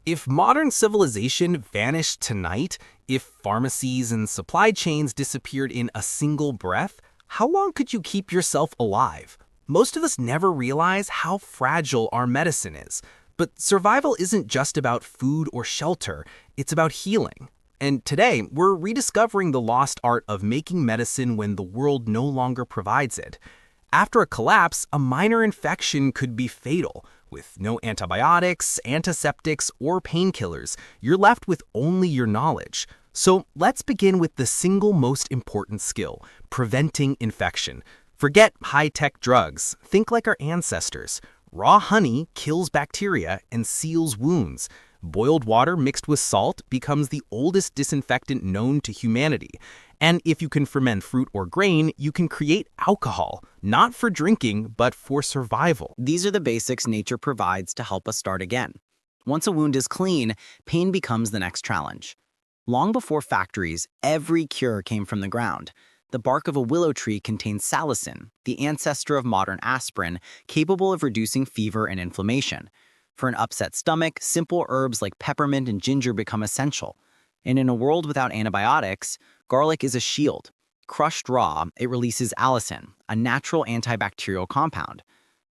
If modern civilization vanished tonight, if pharmacies and supply chains disappeared in a single breath, how long could you keep yourself alive? Most of us never realize how fragile our medicine is. But survival isn't just about food or shelter, it's about healing. And today, we're rediscovering the lost art of making medicine when the world no longer provides it. After a collapse, a minor infection could be fatal. With no antibiotics, antiseptics, or painkillers, you're left with only your knowledge. So let's begin with the single most important skill, preventing infection. Forget high-tech drugs. Think like our ancestors. Raw honey kills bacteria and seals wounds. Boiled water mixed with salt becomes the oldest disinfectant known to humanity. And if you can ferment fruit or grain, you can create alcohol, not for drinking, but for survival. These are the basics nature provides to help us start again. Once a wound is clean, pain becomes the next challenge. Long before factories, every cure came from the ground. The bark of a willow tree contains salicin, the ancestor of modern aspirin, capable of reducing fever and inflammation. For an upset stomach, simple herbs like peppermint and ginger become essential. And in a world without antibiotics, garlic is a shield. Crushed raw, it releases allicin, a natural antibacterial compound.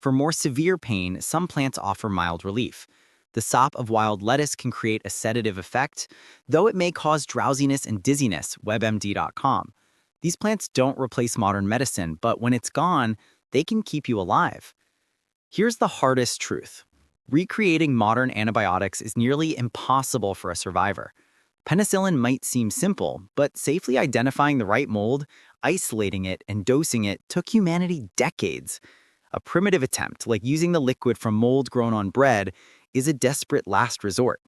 For more severe pain, some plants offer mild relief. The sop of wild lettuce can create a sedative effect, though it may cause drowsiness and dizziness, WebMD.com. These plants don't replace modern medicine, but when it's gone, they can keep you alive. Here's the hardest truth. Recreating modern antibiotics is nearly impossible for a survivor. Penicillin might seem simple, but safely identifying the right mold, isolating it, and dosing it took humanity decades. A primitive attempt, like using the liquid from mold grown on bread, is a desperate last resort.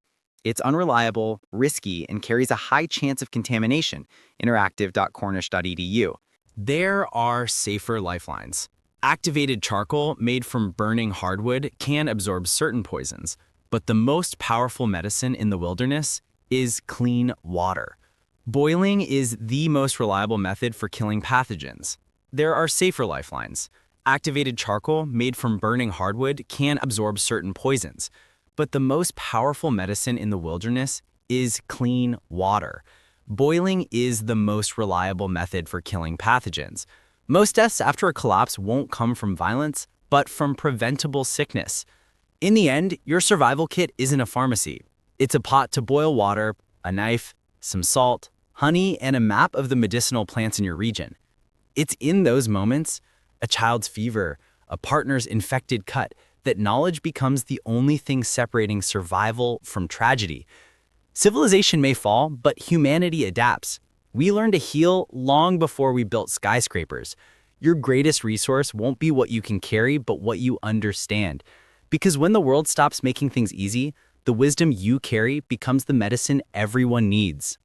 It's unreliable, risky, and carries a high chance of contamination. Interactive.cornish.edu. There are safer lifelines. Activated charcoal made from burning hardwood can absorb certain poisons, but the most powerful medicine in the wilderness is clean water. Boiling is the most reliable method for killing pathogens. There are safer lifelines. Activated charcoal made from burning hardwood can absorb certain poisons, but the most powerful medicine in the wilderness is clean water. Boiling is the most reliable method for killing pathogens. Most deaths after a collapse won't come from violence, but from preventable sickness. In the end, your survival kit isn't a pharmacy. It's a pot to boil water, a knife, some salt, honey, and a map of the medicinal plants in your region. It's in those moments, a child's fever, a partner's infected cut, that knowledge becomes the only thing separating survival from tragedy. Civilization may fall, but humanity adapts. We learn to heal long before we built skyscrapers. Your greatest resource won't be what you can carry, but what you understand. Because when the world stops making things easy, the wisdom you carry becomes the medicine everyone needs.